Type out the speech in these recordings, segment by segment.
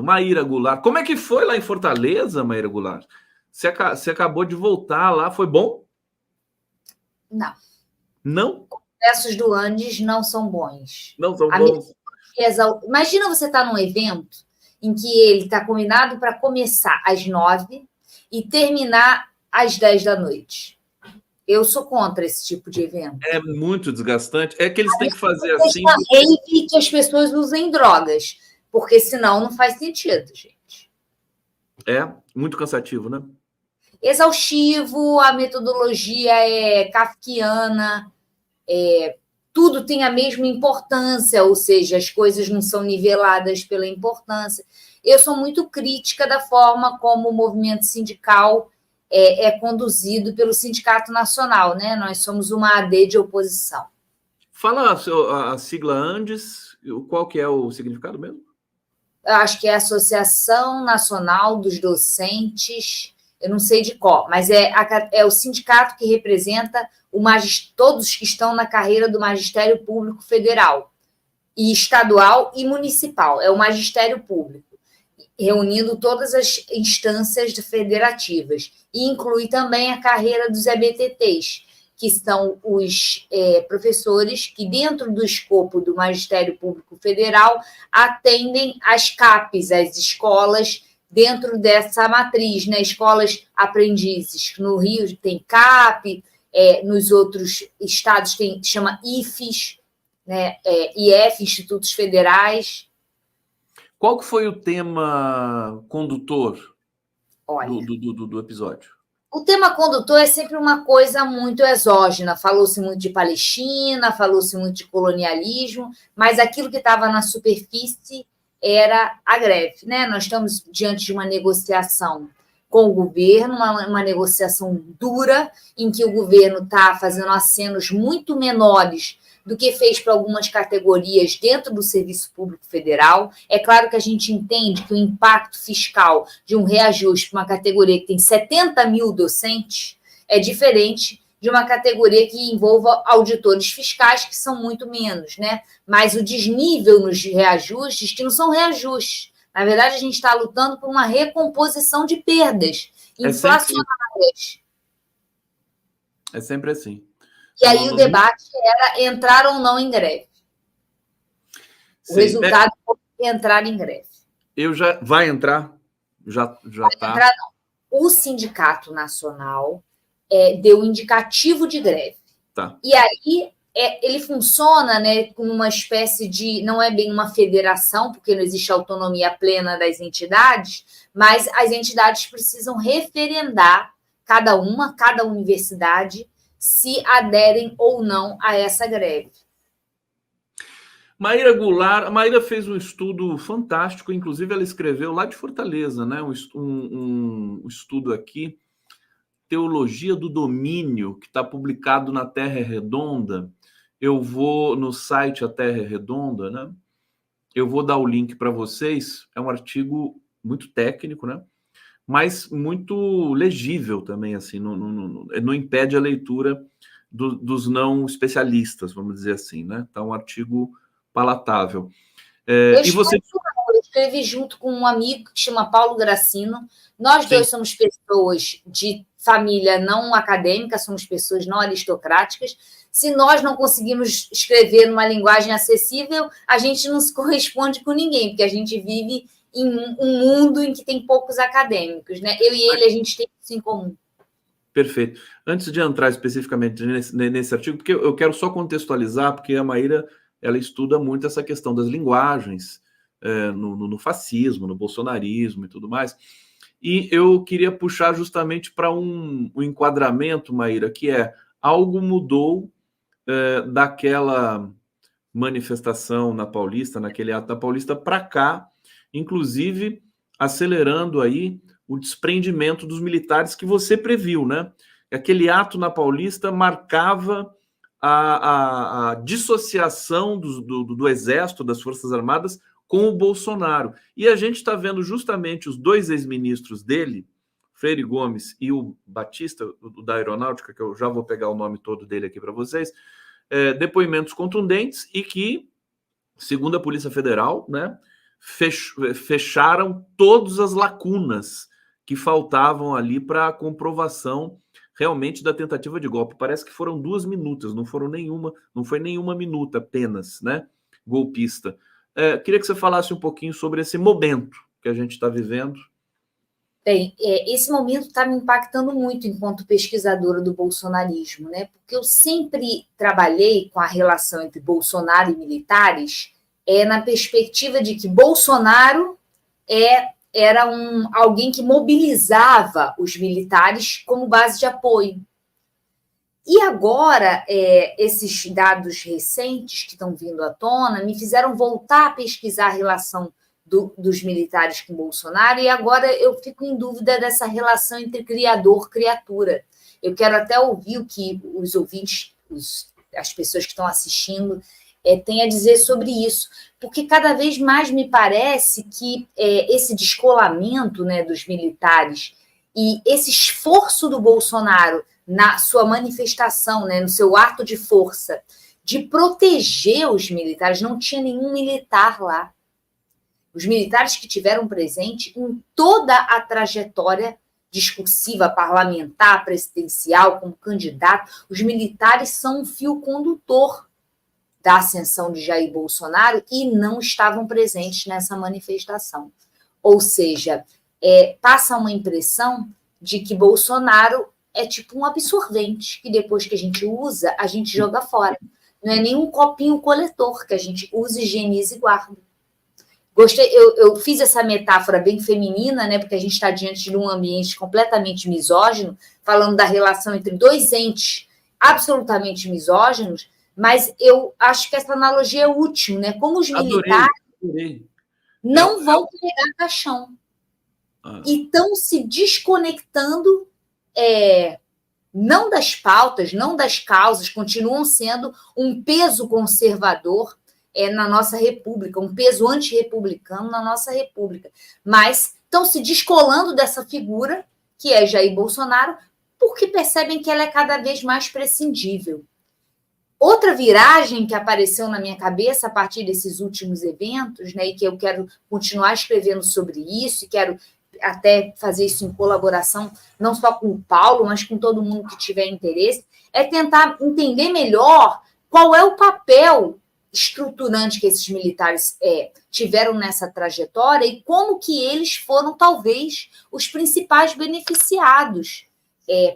Maíra Goulart. Como é que foi lá em Fortaleza, Maíra Goulart? Você acabou de voltar lá, foi bom? Não. Não? Os processos do Andes não são bons. Não são bons. Imagina você estar num evento em que ele está combinado para começar às 9 e terminar às 10 da noite. Eu sou contra esse tipo de evento. É muito desgastante. É que eles têm que fazer assim. Rave que as pessoas usem drogas, porque senão não faz sentido, gente. É muito cansativo, né? Exaustivo, a metodologia é kafkiana, tudo tem a mesma importância, ou seja, as coisas não são niveladas pela importância. Eu sou muito crítica da forma como o movimento sindical é conduzido pelo Sindicato Nacional, né? Nós somos uma AD de oposição. Fala a sigla Andes, qual que é o significado mesmo? Eu acho que é a Associação Nacional dos Docentes, eu não sei de qual, mas é o sindicato que representa todos que estão na carreira do Magistério Público Federal, e estadual e municipal, é o Magistério Público, reunindo todas as instâncias federativas, e inclui também a carreira dos EBTTs, que são os professores que, dentro do escopo do Magistério Público Federal, atendem as CAPs, as escolas dentro dessa matriz, né? Escolas aprendizes. No Rio tem CAP, nos outros estados chama IFES, né? IF, Institutos Federais. Qual que foi o tema condutor do episódio? O tema condutor é sempre uma coisa muito exógena. Falou-se muito de Palestina, falou-se muito de colonialismo, mas aquilo que estava na superfície era a greve, né? Nós estamos diante de uma negociação com o governo, uma negociação dura, em que o governo está fazendo acenos muito menores do que fez para algumas categorias dentro do Serviço Público Federal. É claro que a gente entende que o impacto fiscal de um reajuste para uma categoria que tem 70 mil docentes é diferente de uma categoria que envolva auditores fiscais, que são muito menos, né? Mas o desnível nos reajustes, que não são reajustes. Na verdade, a gente está lutando por uma recomposição de perdas inflacionárias. É sempre assim. E aí o debate era entrar ou não em greve. O resultado foi entrar em greve. Vai entrar? Já está. Entrar, não. O Sindicato Nacional deu indicativo de greve. Tá. E aí ele funciona, né, como uma espécie de... Não é bem uma federação, porque não existe autonomia plena das entidades, mas as entidades precisam referendar, cada universidade, se aderem ou não a essa greve. Maíra Goulart, a Maíra fez um estudo fantástico, inclusive ela escreveu lá de Fortaleza, né? Um estudo aqui, Teologia do Domínio, que está publicado na Terra Redonda. Eu vou no site A Terra Redonda, né? Eu vou dar o link para vocês. É um artigo muito técnico, né? Mas muito legível também, assim, não impede a leitura dos não especialistas, vamos dizer assim, né? Então, um artigo palatável. Eu escrevi junto com um amigo que chama Paulo Gracino. Nós dois somos pessoas de família não acadêmica, somos pessoas não aristocráticas. Se nós não conseguimos escrever numa linguagem acessível, a gente não se corresponde com ninguém, porque a gente vive em um mundo em que tem poucos acadêmicos, né? Eu e ele, a gente tem isso em comum. Perfeito. Antes de entrar especificamente nesse artigo, porque eu quero só contextualizar, porque a Maíra ela estuda muito essa questão das linguagens no fascismo, no bolsonarismo e tudo mais. E eu queria puxar justamente para um enquadramento, Maíra, que é algo mudou daquela manifestação na Paulista, naquele ato da Paulista, para cá, inclusive acelerando aí o desprendimento dos militares que você previu, né? Aquele ato na Paulista marcava a dissociação do Exército, das Forças Armadas, com o Bolsonaro. E a gente está vendo justamente os dois ex-ministros dele, Freire Gomes e o Batista, da Aeronáutica, que eu já vou pegar o nome todo dele aqui para vocês, depoimentos contundentes e que, segundo a Polícia Federal, né, fecharam todas as lacunas que faltavam ali para a comprovação realmente da tentativa de golpe. Parece que foram 2 minutas, não foi nenhuma minuta apenas, né, golpista. Queria que você falasse um pouquinho sobre esse momento que a gente está vivendo. Bem, esse momento está me impactando muito enquanto pesquisadora do bolsonarismo, né? Porque eu sempre trabalhei com a relação entre Bolsonaro e militares na perspectiva de que Bolsonaro era alguém que mobilizava os militares como base de apoio. E agora, esses dados recentes que estão vindo à tona me fizeram voltar a pesquisar a relação dos militares com Bolsonaro, e agora eu fico em dúvida dessa relação entre criador-criatura. Eu quero até ouvir o que os ouvintes, as pessoas que estão assistindo, têm a dizer sobre isso, porque cada vez mais me parece que esse descolamento, né, dos militares e esse esforço do Bolsonaro na sua manifestação, né, no seu ato de força, de proteger os militares, não tinha nenhum militar lá. Os militares que tiveram presente em toda a trajetória discursiva, parlamentar, presidencial, como candidato, os militares são um fio condutor da ascensão de Jair Bolsonaro e não estavam presentes nessa manifestação. Ou seja, passa uma impressão de que Bolsonaro é tipo um absorvente, que depois que a gente usa, a gente joga fora. Não é nem um copinho coletor que a gente usa, higieniza e guarda. Gostei, eu fiz essa metáfora bem feminina, né, porque a gente está diante de um ambiente completamente misógino, falando da relação entre dois entes absolutamente misóginos, mas eu acho que essa analogia é útil, né? Como os militares não vão pegar caixão e estão se desconectando, não das pautas, não das causas, continuam sendo um peso conservador na nossa república, um peso antirrepublicano na nossa república, mas estão se descolando dessa figura, que é Jair Bolsonaro, porque percebem que ela é cada vez mais prescindível. Outra viragem que apareceu na minha cabeça a partir desses últimos eventos, né, e que eu quero continuar escrevendo sobre isso, e quero até fazer isso em colaboração, não só com o Paulo, mas com todo mundo que tiver interesse, é tentar entender melhor qual é o papel estruturante que esses militares tiveram nessa trajetória e como que eles foram, talvez, os principais beneficiados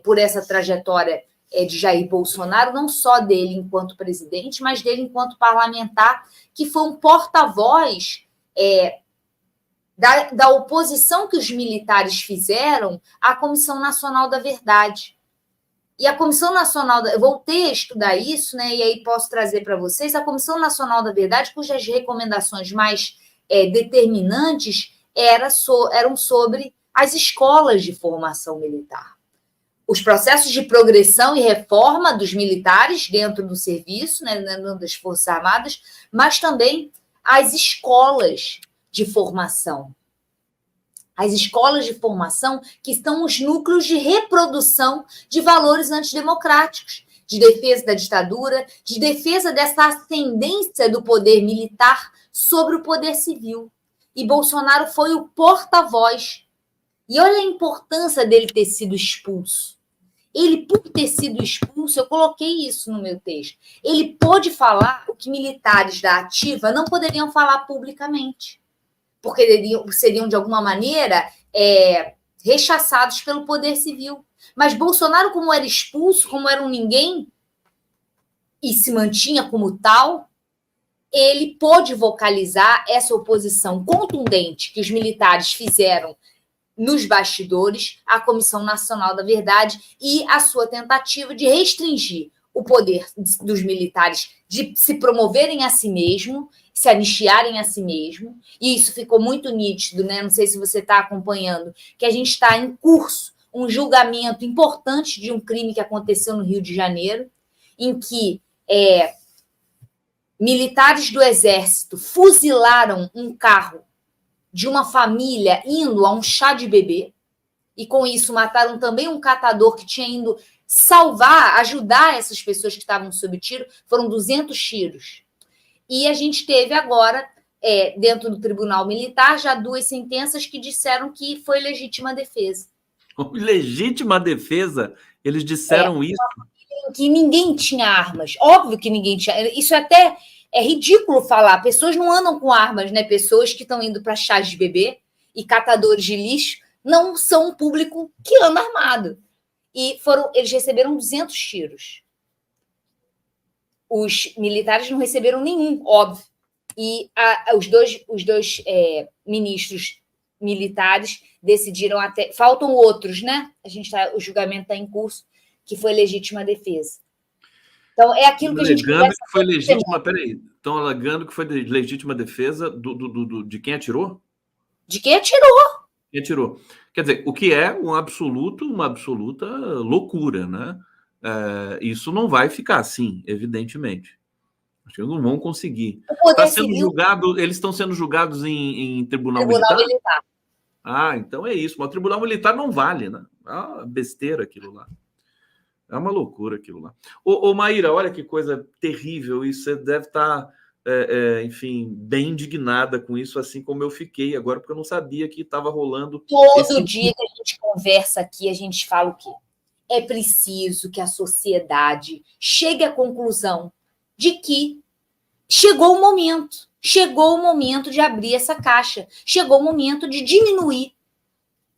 por essa trajetória de Jair Bolsonaro, não só dele enquanto presidente, mas dele enquanto parlamentar, que foi um porta-voz da oposição que os militares fizeram à Comissão Nacional da Verdade. E a Comissão Nacional, eu voltei a estudar isso, né, e aí posso trazer para vocês, a Comissão Nacional da Verdade, cujas recomendações mais determinantes eram sobre as escolas de formação militar. Os processos de progressão e reforma dos militares dentro do serviço, né, dentro das Forças Armadas, mas também as escolas de formação. As escolas de formação que estão os núcleos de reprodução de valores antidemocráticos, de defesa da ditadura, de defesa dessa ascendência do poder militar sobre o poder civil. E Bolsonaro foi o porta-voz. E olha a importância dele ter sido expulso. Ele, por ter sido expulso, eu coloquei isso no meu texto, ele pôde falar o que militares da ativa não poderiam falar publicamente, porque seriam, de alguma maneira, rechaçados pelo poder civil. Mas Bolsonaro, como era expulso, como era um ninguém, e se mantinha como tal, ele pôde vocalizar essa oposição contundente que os militares fizeram nos bastidores à Comissão Nacional da Verdade e a sua tentativa de restringir o poder dos militares de se promoverem a si mesmo, se anistiarem a si mesmo, e isso ficou muito nítido, né? Não sei se você está acompanhando, que a gente está em curso um julgamento importante de um crime que aconteceu no Rio de Janeiro, em que militares do Exército fuzilaram um carro de uma família indo a um chá de bebê, e com isso mataram também um catador que tinha ido salvar, ajudar essas pessoas que estavam sob tiro. Foram 200 tiros. E a gente teve agora dentro do Tribunal Militar, já 2 sentenças que disseram que foi legítima defesa. Legítima defesa? Eles disseram isso? Que ninguém tinha armas. Óbvio que ninguém tinha. Isso até é ridículo falar. Pessoas não andam com armas, né? Pessoas que estão indo para chás de bebê e catadores de lixo não são um público que anda armado. E eles receberam 200 tiros. Os militares não receberam nenhum, óbvio. E os dois ministros militares decidiram até... Faltam outros, né? O julgamento está em curso, que foi legítima defesa. Então, é aquilo que a gente conversa... que foi legítima... Peraí, estão alegando que foi legítima defesa de quem atirou? De quem atirou. Quem atirou. Quer dizer, o que é uma absoluta loucura, né? Isso não vai ficar assim, evidentemente. Acho que eles não vão conseguir. Eles estão sendo julgados em tribunal militar? Ah, então é isso. Mas o tribunal militar não vale, né? É uma besteira aquilo lá. É uma loucura aquilo lá. Ô Maíra, olha que coisa terrível isso. Você deve estar, enfim, bem indignada com isso, assim como eu fiquei agora, porque eu não sabia que estava rolando... Todo dia que a gente conversa aqui, a gente fala o quê? É preciso que a sociedade chegue à conclusão de que chegou o momento de abrir essa caixa, chegou o momento de diminuir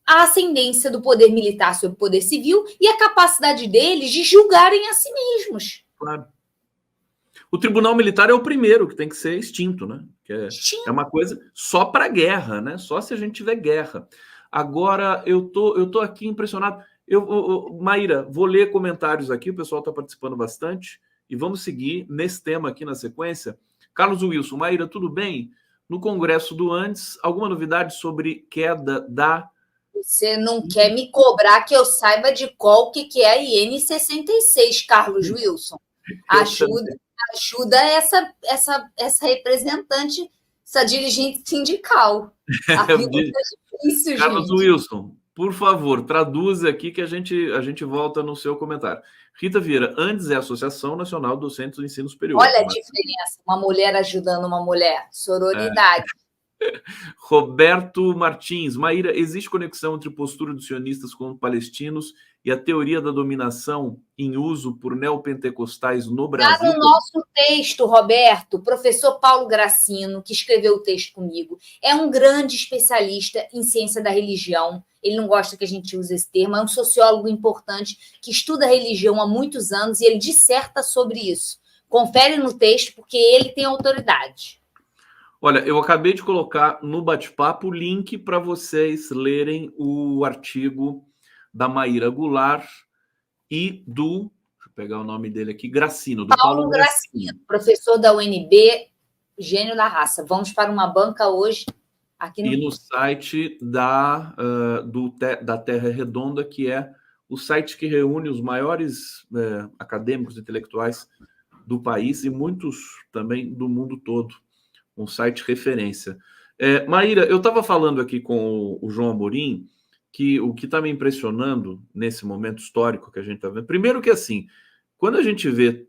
a ascendência do poder militar sobre o poder civil e a capacidade deles de julgarem a si mesmos. Claro. O tribunal militar é o primeiro que tem que ser extinto, né? Que é uma coisa só para guerra, né? Só se a gente tiver guerra. Agora, eu tô aqui impressionado. Maíra, vou ler comentários aqui, o pessoal está participando bastante, e vamos seguir nesse tema aqui na sequência. Carlos Wilson, Maíra, tudo bem? No Congresso do Andes, alguma novidade sobre queda da... Você não quer me cobrar que eu saiba de qual que é a IN66, Carlos Wilson. Ajuda essa representante, essa dirigente sindical. A vida é difícil, Carlos gente. Wilson, por favor, traduz aqui que a gente volta no seu comentário. Rita Vieira, Andes é a Associação Nacional dos Centros de Ensino Superior. Olha a diferença, uma mulher ajudando uma mulher, sororidade. Roberto Martins, Maíra, existe conexão entre postura dos sionistas com palestinos e a teoria da dominação em uso por neopentecostais no Brasil? Está no nosso texto, Roberto, o professor Paulo Gracino, que escreveu o texto comigo, é um grande especialista em ciência da religião. Ele não gosta que a gente use esse termo, é um sociólogo importante que estuda religião há muitos anos e ele disserta sobre isso. Confere no texto, porque ele tem autoridade. Olha, eu acabei de colocar no bate-papo o link para vocês lerem o artigo da Maíra Goulart e do... Deixa eu pegar o nome dele aqui, Gracino, do Paulo Gracino. Professor da UNB, gênio da raça. Vamos para uma banca hoje aqui no... E no site da Terra Redonda, que é o site que reúne os maiores acadêmicos intelectuais do país e muitos também do mundo todo. Um site referência. Maíra, eu estava falando aqui com o João Amorim que o que está me impressionando nesse momento histórico que a gente está vendo, primeiro que assim, quando a gente vê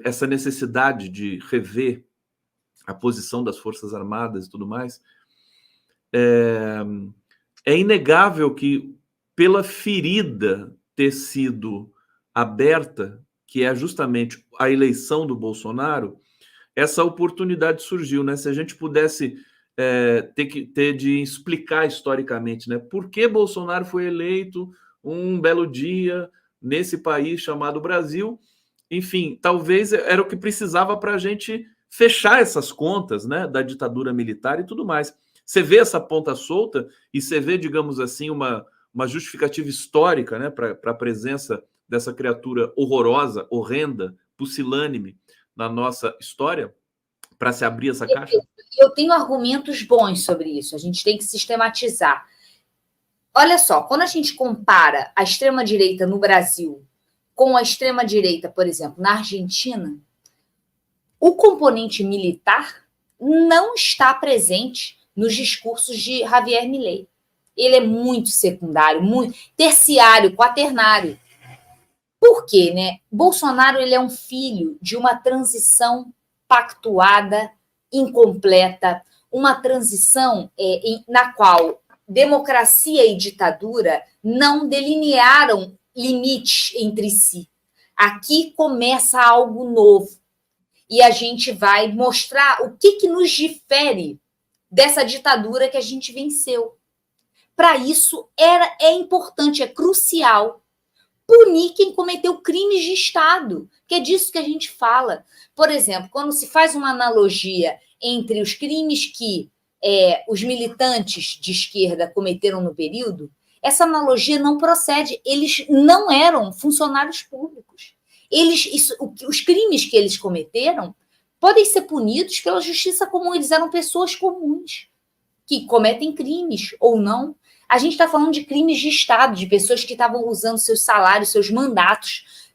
essa necessidade de rever a posição das Forças Armadas e tudo mais, é inegável que pela ferida ter sido aberta, que é justamente a eleição do Bolsonaro, essa oportunidade surgiu, né? Se a gente pudesse ter de explicar historicamente, né? Por que Bolsonaro foi eleito um belo dia nesse país chamado Brasil? Enfim, talvez era o que precisava para a gente fechar essas contas, né? Da ditadura militar e tudo mais. Você vê essa ponta solta e você vê, digamos assim, uma justificativa histórica, né? Para a presença dessa criatura horrorosa, horrenda, pusilânime na nossa história, para se abrir essa caixa? Eu tenho argumentos bons sobre isso, a gente tem que sistematizar. Olha só, quando a gente compara a extrema-direita no Brasil com a extrema-direita, por exemplo, na Argentina, o componente militar não está presente nos discursos de Javier Milei. Ele é muito secundário, muito terciário, quaternário. Por quê, né? Bolsonaro ele é um filho de uma transição pactuada incompleta, uma transição na qual democracia e ditadura não delinearam limites entre si. Aqui começa algo novo. E a gente vai mostrar o que nos difere dessa ditadura que a gente venceu. Para isso, é importante, é crucial punir quem cometeu crimes de Estado, que é disso que a gente fala. Por exemplo, quando se faz uma analogia entre os crimes que os militantes de esquerda cometeram no período, essa analogia não procede. Eles não eram funcionários públicos. Os crimes que eles cometeram podem ser punidos pela justiça comum. Eles eram pessoas comuns que cometem crimes ou não. A gente está falando de crimes de Estado, de pessoas que estavam usando seus salários, seus mandatos,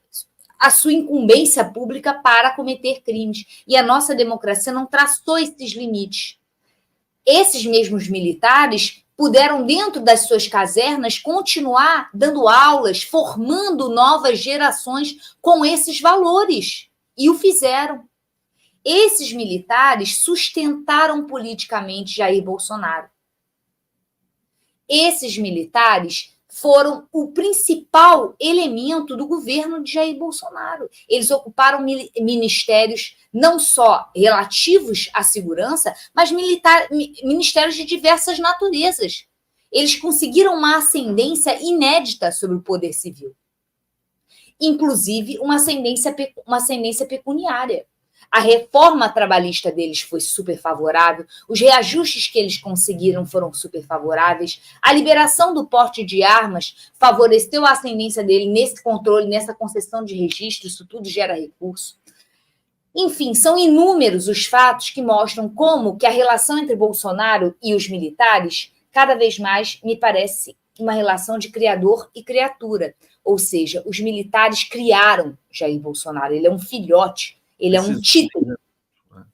a sua incumbência pública para cometer crimes. E a nossa democracia não traçou esses limites. Esses mesmos militares puderam, dentro das suas casernas, continuar dando aulas, formando novas gerações com esses valores. E o fizeram. Esses militares sustentaram politicamente Jair Bolsonaro. Esses militares foram o principal elemento do governo de Jair Bolsonaro. Eles ocuparam ministérios não só relativos à segurança, mas ministérios de diversas naturezas. Eles conseguiram uma ascendência inédita sobre o poder civil. Inclusive, uma ascendência pecuniária. A reforma trabalhista deles foi super favorável, os reajustes que eles conseguiram foram super favoráveis, a liberação do porte de armas favoreceu a ascendência dele nesse controle, nessa concessão de registro, isso tudo gera recurso. Enfim, são inúmeros os fatos que mostram como que a relação entre Bolsonaro e os militares, cada vez mais, me parece uma relação de criador e criatura. Ou seja, os militares criaram Jair Bolsonaro, ele é um filhote. Ele é um título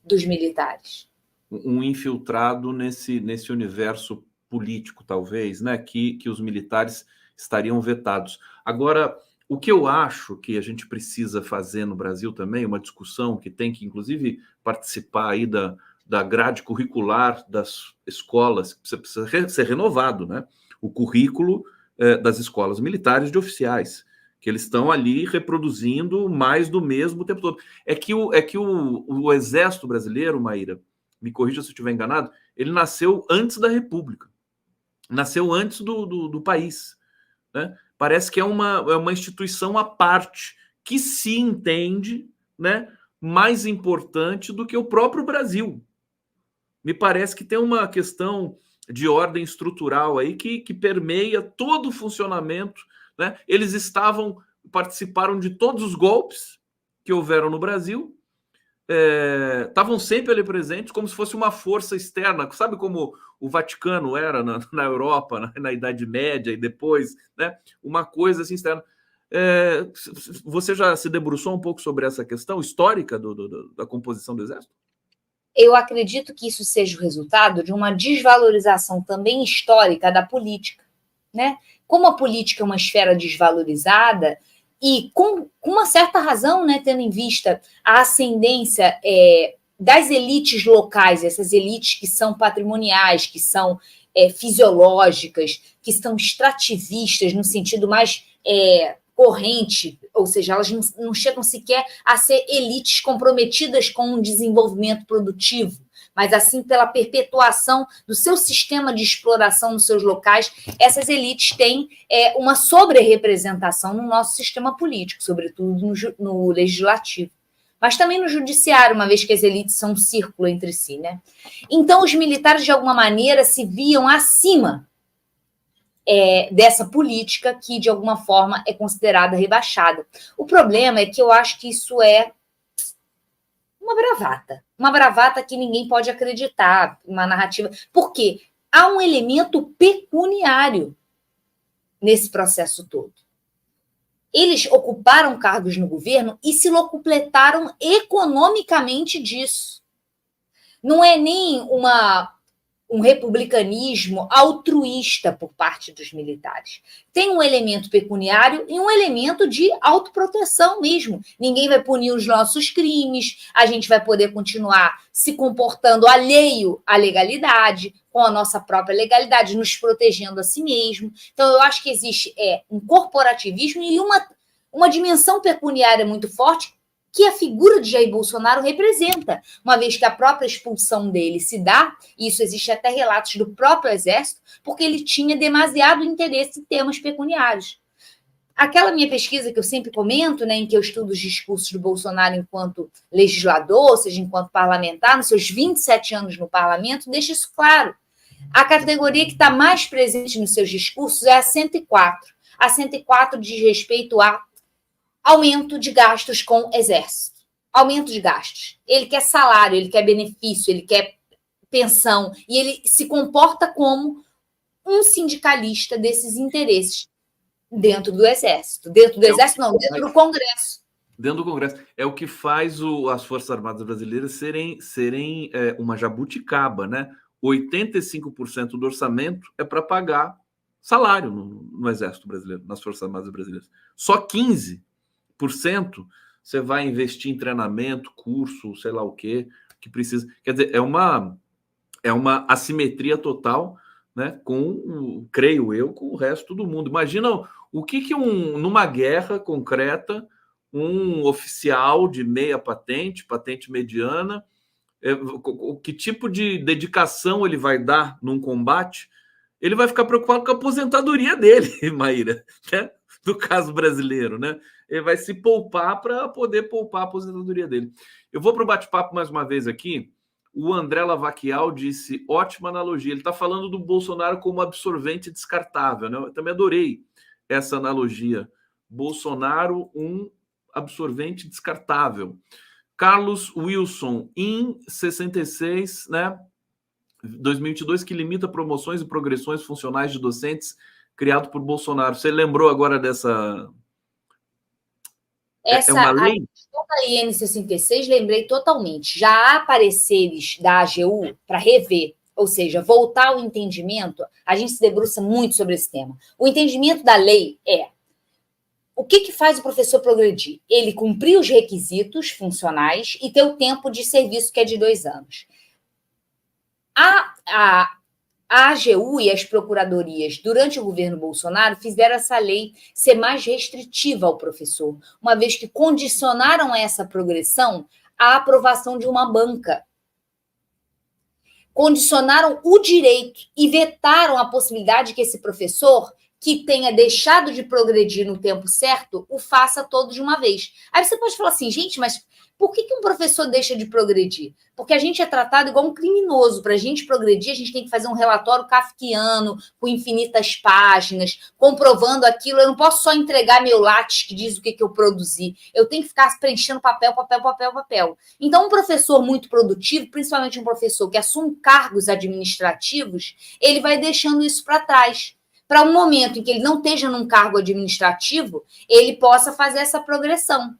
dos militares. Um infiltrado nesse universo político, talvez, né? Que os militares estariam vetados. Agora, o que eu acho que a gente precisa fazer no Brasil também, uma discussão que tem que, inclusive, participar aí da grade curricular das escolas, que precisa ser renovado, né? O currículo das escolas militares de oficiais, que eles estão ali reproduzindo mais do mesmo o tempo todo. É que o Exército Brasileiro, Maíra, me corrija se eu estiver enganado, ele nasceu antes da República, nasceu antes do país, né? Parece que é uma instituição à parte, que se entende, né, mais importante do que o próprio Brasil. Me parece que tem uma questão de ordem estrutural aí que permeia todo o funcionamento, né? Eles participaram de todos os golpes que houveram no Brasil, estavam sempre ali presentes, como se fosse uma força externa, sabe como o Vaticano era na Europa, na Idade Média e depois, né? Uma coisa assim externa. Você já se debruçou um pouco sobre essa questão histórica da composição do Exército? Eu acredito que isso seja o resultado de uma desvalorização também histórica da política, né? Como a política é uma esfera desvalorizada, e com uma certa razão, né, tendo em vista a ascendência das elites locais, essas elites que são patrimoniais, que são fisiológicas, que são extrativistas no sentido mais corrente, ou seja, elas não chegam sequer a ser elites comprometidas com um desenvolvimento produtivo, mas assim pela perpetuação do seu sistema de exploração nos seus locais, essas elites têm uma sobre-representação no nosso sistema político, sobretudo no legislativo, mas também no judiciário, uma vez que as elites são um círculo entre si, né? Então, os militares, de alguma maneira, se viam acima dessa política que, de alguma forma, é considerada rebaixada. O problema é que eu acho que isso é uma bravata que ninguém pode acreditar, uma narrativa, porque há um elemento pecuniário nesse processo todo. Eles ocuparam cargos no governo e se locupletaram economicamente disso. Não é nem um republicanismo altruísta por parte dos militares. Tem um elemento pecuniário e um elemento de autoproteção mesmo. Ninguém vai punir os nossos crimes, a gente vai poder continuar se comportando alheio à legalidade, com a nossa própria legalidade, nos protegendo a si mesmo. Então, eu acho que existe um corporativismo e uma dimensão pecuniária muito forte que a figura de Jair Bolsonaro representa, uma vez que a própria expulsão dele se dá, e isso existe até relatos do próprio Exército, porque ele tinha demasiado interesse em temas pecuniários. Aquela minha pesquisa que eu sempre comento, né, em que eu estudo os discursos do Bolsonaro enquanto legislador, ou seja, enquanto parlamentar, nos seus 27 anos no parlamento, deixa isso claro. A categoria que está mais presente nos seus discursos é a 104. A 104 diz respeito a aumento de gastos com exército. Aumento de gastos. Ele quer salário, ele quer benefício, ele quer pensão, e ele se comporta como um sindicalista desses interesses dentro do Exército. Dentro do Exército, não, dentro do Congresso. Dentro do Congresso. É o que faz as Forças Armadas Brasileiras serem uma jabuticaba, né? 85% do orçamento é para pagar salário no Exército Brasileiro, nas Forças Armadas Brasileiras. Só 15% você vai investir em treinamento, curso, sei lá o quê, que precisa. Quer dizer, é uma assimetria total, né, creio eu, com o resto do mundo. Imagina o que numa guerra concreta, um oficial de meia patente mediana, que tipo de dedicação ele vai dar num combate. Ele vai ficar preocupado com a aposentadoria dele, Maíra, né? Do caso brasileiro, né? Ele vai se poupar para poder poupar a aposentadoria dele. Eu vou para o bate-papo mais uma vez aqui. O André Lavaquial disse, ótima analogia. Ele está falando do Bolsonaro como absorvente descartável, né? Eu também adorei essa analogia. Bolsonaro, um absorvente descartável. Carlos Wilson, em 66, né? 2022, que limita promoções e progressões funcionais de docentes criado por Bolsonaro. Você lembrou agora dessa... É uma lei? A IN 66, lembrei totalmente. Já há pareceres da AGU para rever, ou seja, voltar ao entendimento. A gente se debruça muito sobre esse tema. O entendimento da lei é o que faz o professor progredir? Ele cumprir os requisitos funcionais e ter o tempo de serviço, que é de 2 anos. A AGU e as procuradorias, durante o governo Bolsonaro, fizeram essa lei ser mais restritiva ao professor, uma vez que condicionaram essa progressão à aprovação de uma banca. Condicionaram o direito e vetaram a possibilidade que esse professor, que tenha deixado de progredir no tempo certo, o faça todo de uma vez. Aí você pode falar assim, gente, mas por que um professor deixa de progredir? Porque a gente é tratado igual um criminoso. Para a gente progredir, a gente tem que fazer um relatório kafkiano, com infinitas páginas, comprovando aquilo. Eu não posso só entregar meu lápis que diz o que eu produzi. Eu tenho que ficar preenchendo papel. Então, um professor muito produtivo, principalmente um professor que assume cargos administrativos, ele vai deixando isso para trás. Para um momento em que ele não esteja num cargo administrativo, ele possa fazer essa progressão.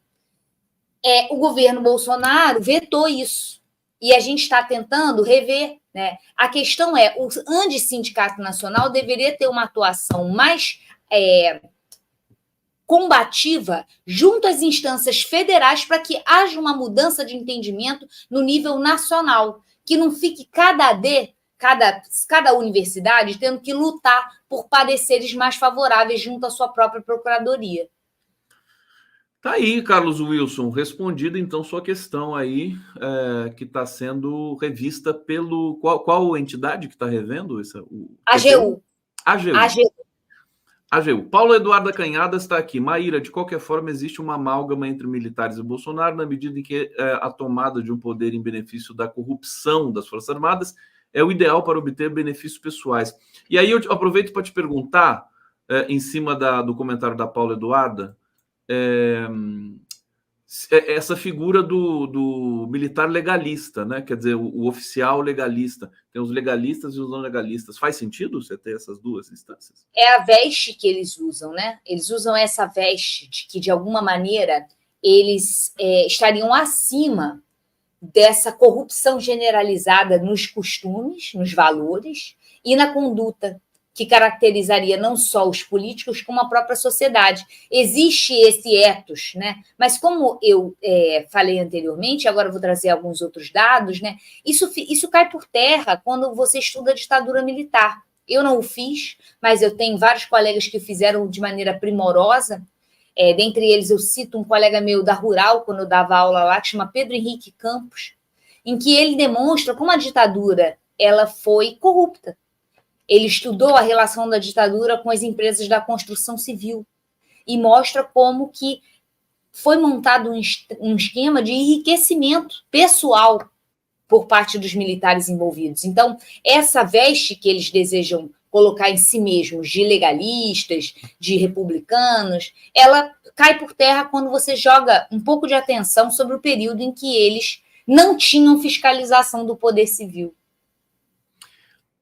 O governo Bolsonaro vetou isso. E a gente está tentando rever, né? A questão é, o Antissindicato Nacional deveria ter uma atuação mais combativa junto às instâncias federais para que haja uma mudança de entendimento no nível nacional, que não fique cada universidade tendo que lutar por pareceres mais favoráveis junto à sua própria procuradoria. Tá aí, Carlos Wilson, respondida então sua questão aí, que está sendo revista pelo... Qual entidade que está revendo isso? AGU. AGU. Paulo Eduardo Canhada está aqui. Maíra, de qualquer forma, existe uma amálgama entre militares e Bolsonaro, na medida em que a tomada de um poder em benefício da corrupção das Forças Armadas é o ideal para obter benefícios pessoais. E aí eu aproveito para te perguntar, em cima do comentário da Paula Eduarda, essa figura do militar legalista, né? Quer dizer, o oficial legalista. Tem os legalistas e os não legalistas. Faz sentido você ter essas duas instâncias? É a veste que eles usam, né? Eles usam essa veste de que, de alguma maneira, eles estariam acima dessa corrupção generalizada nos costumes, nos valores e na conduta, que caracterizaria não só os políticos, como a própria sociedade. Existe esse ethos, né? Mas como eu falei anteriormente, agora eu vou trazer alguns outros dados, né? Isso cai por terra quando você estuda a ditadura militar. Eu não o fiz, mas eu tenho vários colegas que fizeram de maneira primorosa. Dentre eles, eu cito um colega meu da Rural, quando eu dava aula lá, que chama Pedro Henrique Campos, em que ele demonstra como a ditadura ela foi corrupta. Ele estudou a relação da ditadura com as empresas da construção civil e mostra como que foi montado um esquema de enriquecimento pessoal por parte dos militares envolvidos. Então, essa veste que eles desejam colocar em si mesmos de legalistas, de republicanos, ela cai por terra quando você joga um pouco de atenção sobre o período em que eles não tinham fiscalização do poder civil.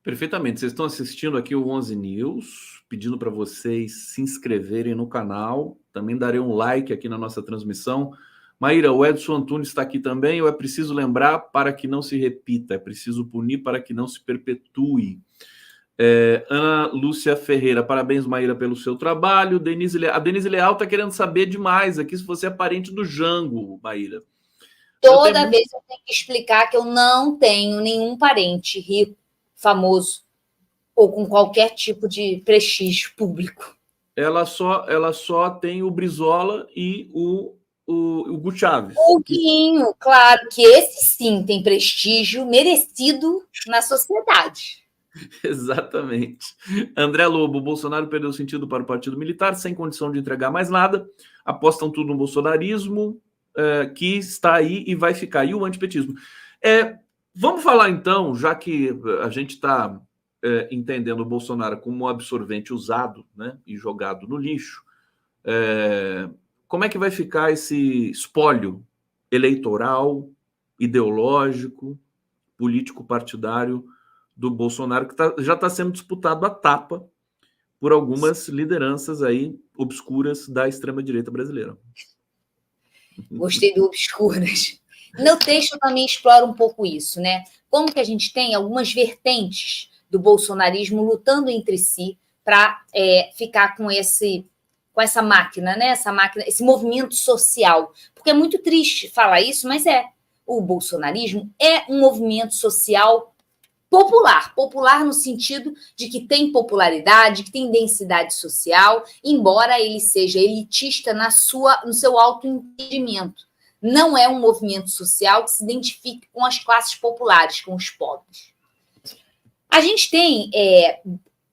Perfeitamente. Vocês estão assistindo aqui o 11 News, pedindo para vocês se inscreverem no canal. Também darei um like aqui na nossa transmissão. Maíra, o Edson Antunes está aqui também. Ou é preciso lembrar para que não se repita, é preciso punir para que não se perpetue. Ana Lúcia Ferreira, parabéns, Maíra, pelo seu trabalho. A Denise Leal está querendo saber demais aqui se você é parente do Jango, Maíra. Toda vez eu tenho que explicar que eu não tenho nenhum parente rico, famoso ou com qualquer tipo de prestígio público. Ela só tem o Brizola e o Hugo Chávez. O Guinho, claro, que esse sim tem prestígio merecido na sociedade. Exatamente. André Lobo, Bolsonaro perdeu sentido para o partido militar, sem condição de entregar mais nada, apostam tudo no bolsonarismo, que está aí e vai ficar, e o antipetismo. Vamos falar então, já que a gente está entendendo o Bolsonaro como um absorvente usado, né, e jogado no lixo, como é que vai ficar esse espólio eleitoral, ideológico, político-partidário do Bolsonaro, que já está sendo disputado à tapa por algumas lideranças aí obscuras da extrema-direita brasileira. Gostei do obscuras. No texto eu também exploro um pouco isso, né? Como que a gente tem algumas vertentes do bolsonarismo lutando entre si para ficar com essa máquina, né? Essa máquina, esse movimento social. Porque é muito triste falar isso, mas o bolsonarismo é um movimento social popular no sentido de que tem popularidade, que tem densidade social, embora ele seja elitista no seu autoentendimento. Não é um movimento social que se identifique com as classes populares, com os pobres. A gente tem,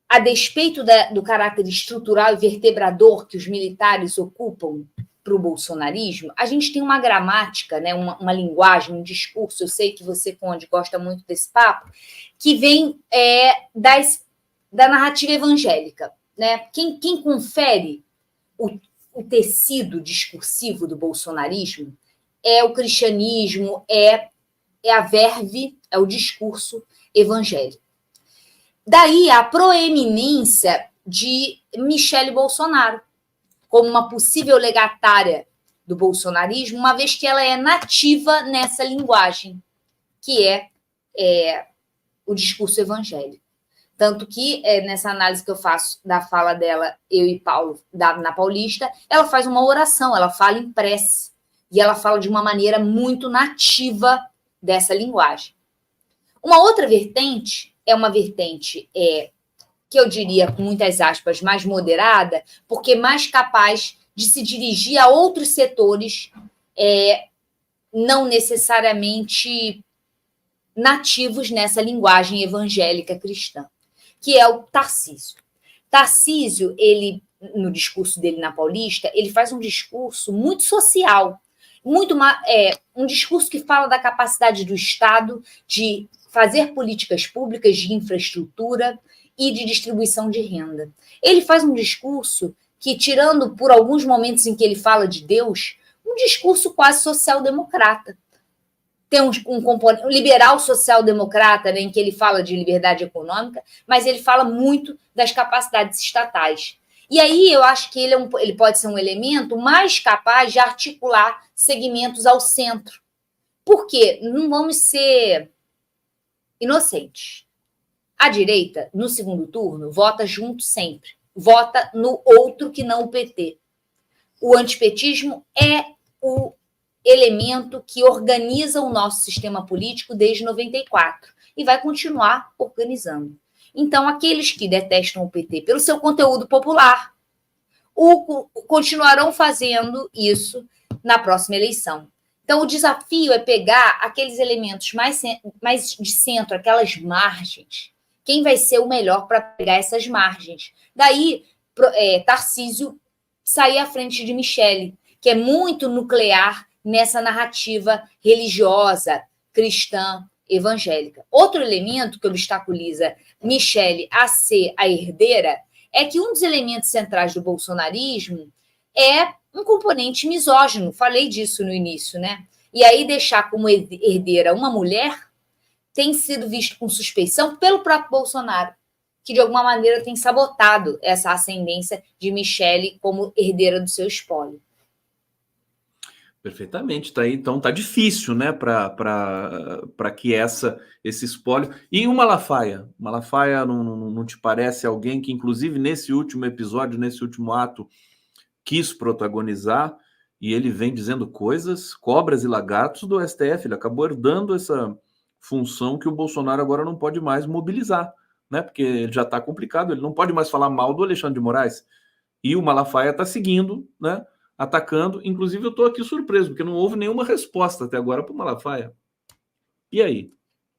a despeito do caráter estrutural e vertebrador que os militares ocupam para o bolsonarismo, a gente tem uma gramática, né, uma linguagem, um discurso, eu sei que você, Conde, gosta muito desse papo, que vem da narrativa evangélica. Né? Quem confere o tecido discursivo do bolsonarismo é o cristianismo, é a verve, é o discurso evangélico. Daí a proeminência de Michele Bolsonaro como uma possível legatária do bolsonarismo, uma vez que ela é nativa nessa linguagem, que é o discurso evangélico. Tanto que, nessa análise que eu faço da fala dela, eu e Paulo, na Paulista, ela faz uma oração, ela fala em prece, e ela fala de uma maneira muito nativa dessa linguagem. Uma outra vertente é uma vertente que eu diria, com muitas aspas, mais moderada, porque mais capaz de se dirigir a outros setores não necessariamente nativos nessa linguagem evangélica cristã, que é o Tarcísio. Tarcísio, ele, no discurso dele na Paulista, ele faz um discurso muito social, um discurso que fala da capacidade do Estado de fazer políticas públicas de infraestrutura e de distribuição de renda. Ele faz um discurso que, tirando por alguns momentos em que ele fala de Deus, um discurso quase social-democrata. Tem um componente liberal social-democrata, né, em que ele fala de liberdade econômica, mas ele fala muito das capacidades estatais. E aí eu acho que ele pode ser um elemento mais capaz de articular segmentos ao centro, Porque não vamos ser inocentes. A direita, no segundo turno, vota junto sempre. Vota no outro que não o PT. O antipetismo é o elemento que organiza o nosso sistema político desde 94 e vai continuar organizando. Então, aqueles que detestam o PT pelo seu conteúdo popular continuarão fazendo isso na próxima eleição. Então, o desafio é pegar aqueles elementos mais de centro, aquelas margens. Quem vai ser o melhor para pegar essas margens? Daí, Tarcísio sair à frente de Michele, que é muito nuclear nessa narrativa religiosa, cristã, evangélica. Outro elemento que obstaculiza Michele a ser a herdeira é que um dos elementos centrais do bolsonarismo é um componente misógino. Falei disso no início, né? E aí deixar como herdeira uma mulher tem sido visto com suspeição pelo próprio Bolsonaro, que de alguma maneira tem sabotado essa ascendência de Michele como herdeira do seu espólio. Perfeitamente, tá aí, então tá difícil, né, para que esse espólio. E o Malafaia? O Malafaia não te parece alguém que, inclusive, nesse último episódio, nesse último ato, quis protagonizar, e ele vem dizendo coisas, cobras e lagartos do STF, ele acabou herdando essa função que o Bolsonaro agora não pode mais mobilizar, né, porque ele já está complicado, ele não pode mais falar mal do Alexandre de Moraes, e o Malafaia está seguindo, né, atacando. Inclusive eu estou aqui surpreso, porque não houve nenhuma resposta até agora para o Malafaia. E aí,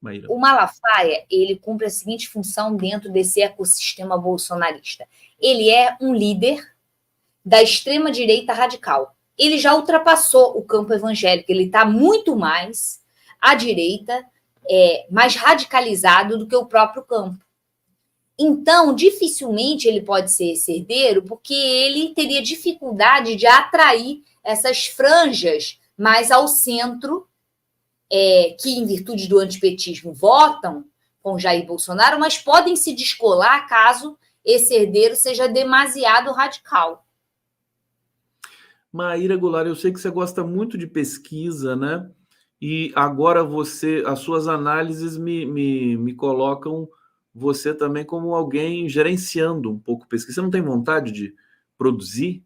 Maíra? O Malafaia, ele cumpre a seguinte função dentro desse ecossistema bolsonarista. Ele é um líder da extrema-direita radical. Ele já ultrapassou o campo evangélico, ele está muito mais à direita, mais radicalizado do que o próprio campo. Então, dificilmente ele pode ser esse herdeiro, porque ele teria dificuldade de atrair essas franjas mais ao centro, que, em virtude do antipetismo, votam com Jair Bolsonaro, mas podem se descolar caso esse herdeiro seja demasiado radical. Maíra Goulart, eu sei que você gosta muito de pesquisa, né? E agora as suas análises me colocam você também como alguém gerenciando um pouco pesquisa. Você não tem vontade de produzir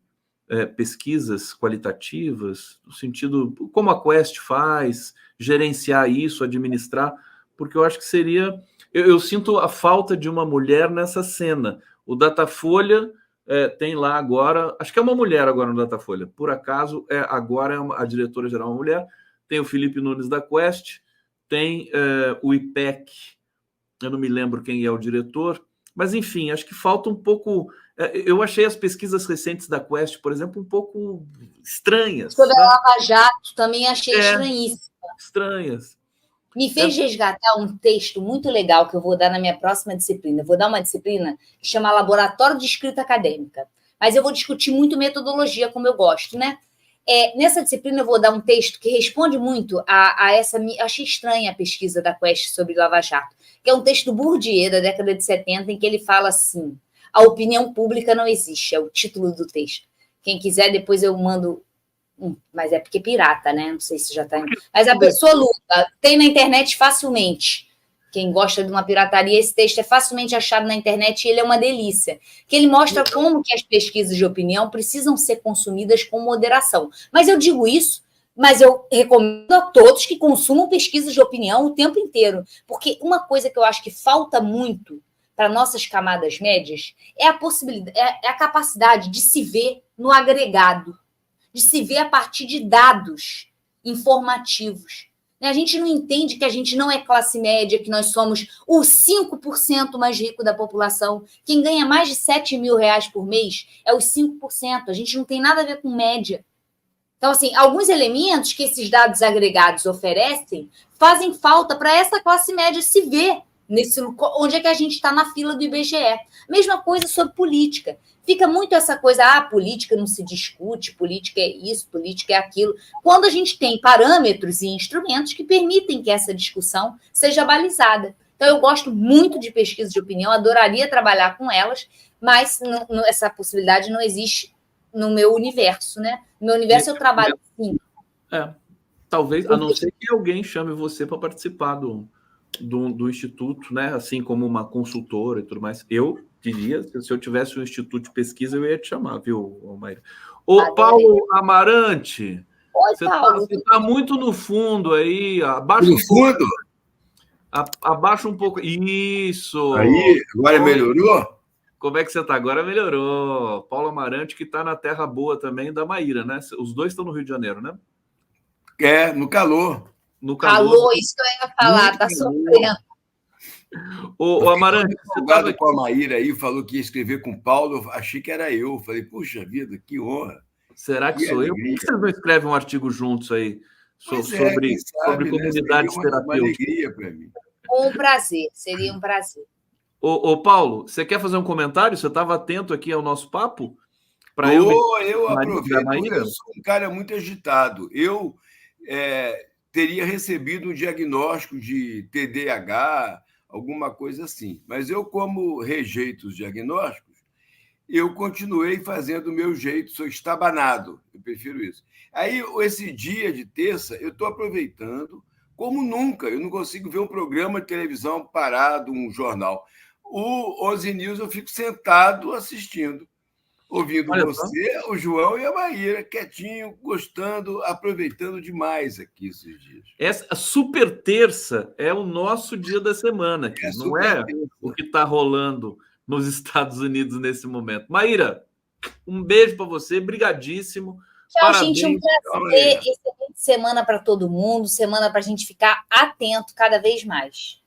pesquisas qualitativas, no sentido como a Quest faz, gerenciar isso, administrar, porque eu acho que seria... Eu sinto a falta de uma mulher nessa cena. O Datafolha tem lá agora, acho que é uma mulher agora no Datafolha, por acaso, agora a diretora-geral é uma mulher, tem o Felipe Nunes da Quest, tem o IPEC, eu não me lembro quem é o diretor, mas enfim, acho que falta um pouco... Eu achei as pesquisas recentes da Quest, por exemplo, um pouco estranhas. Sobre a Lava Jato, também achei estranhíssimo. Estranhas. Me fez resgatar um texto muito legal que eu vou dar na minha próxima disciplina. Eu vou dar uma disciplina que chama Laboratório de Escrita Acadêmica. Mas eu vou discutir muito metodologia, como eu gosto, né? Nessa disciplina eu vou dar um texto que responde muito a essa... Achei estranha a pesquisa da Quest sobre Lava Jato, que é um texto do Bourdieu, da década de 70, em que ele fala assim: a opinião pública não existe, é o título do texto. Quem quiser, depois eu mando... mas é porque é pirata, né? Não sei se já está... Mas a pessoa luta, tem na internet facilmente. Quem gosta de uma pirataria, esse texto é facilmente achado na internet e ele é uma delícia. Que ele mostra como que as pesquisas de opinião precisam ser consumidas com moderação. Mas eu digo isso, mas eu recomendo a todos que consumam pesquisas de opinião o tempo inteiro. Porque uma coisa que eu acho que falta muito para nossas camadas médias é a possibilidade, é a capacidade de se ver no agregado, de se ver a partir de dados informativos. A gente não entende que a gente não é classe média, que nós somos o 5% mais rico da população. Quem ganha mais de 7 mil reais por mês é os 5%. A gente não tem nada a ver com média. Então, assim, alguns elementos que esses dados agregados oferecem fazem falta para essa classe média se ver onde é que a gente está na fila do IBGE. Mesma coisa sobre política. Fica muito essa coisa, política não se discute, política é isso, política é aquilo, quando a gente tem parâmetros e instrumentos que permitem que essa discussão seja balizada. Então, eu gosto muito de pesquisa de opinião, adoraria trabalhar com elas, mas essa possibilidade não existe no meu universo, né? No meu universo eu trabalho assim. Talvez, a não ser que alguém chame você para participar do instituto, né? Assim como uma consultora e tudo mais. Eu diria, se eu tivesse um instituto de pesquisa, eu ia te chamar, viu, Maíra? Ô, Paulo Amarante, Oi, você Paulo. tá muito no fundo aí, abaixa No um pouco. fundo? Abaixa um pouco. Isso! Aí, agora melhorou? Como é que você está? Agora melhorou. Paulo Amarante, que está na terra boa também da Maíra, né? Os dois estão no Rio de Janeiro, né? No calor. No calor. Calor, isso que eu ia falar, tá sofrendo. O Amarante, você estava com a Maíra aí, falou que ia escrever com o Paulo, achei que era eu. Falei, puxa vida, que honra. Será que sou eu? Por que vocês não escrevem um artigo juntos aí sobre comunidades terapêuticas? Uma alegria para mim. Um prazer, seria um prazer. Ô, Paulo, você quer fazer um comentário? Você estava atento aqui ao nosso papo? Eu aproveito, eu sou um cara muito agitado. Eu teria recebido um diagnóstico de TDAH, alguma coisa assim. Mas eu, como rejeito os diagnósticos, eu continuei fazendo o meu jeito, sou estabanado, eu prefiro isso. Aí, esse dia de terça, eu estou aproveitando, como nunca, eu não consigo ver um programa de televisão parado, um jornal. O 11 News eu fico sentado assistindo, ouvindo você, o João e a Maíra, quietinho, gostando, aproveitando demais aqui esses dias. Essa super terça é o nosso dia da semana, aqui, não é o que está rolando nos Estados Unidos nesse momento. Maíra, um beijo para você, brigadíssimo. Tchau, parabéns. Gente, um prazer. Excelente semana para todo mundo, semana para a gente ficar atento cada vez mais.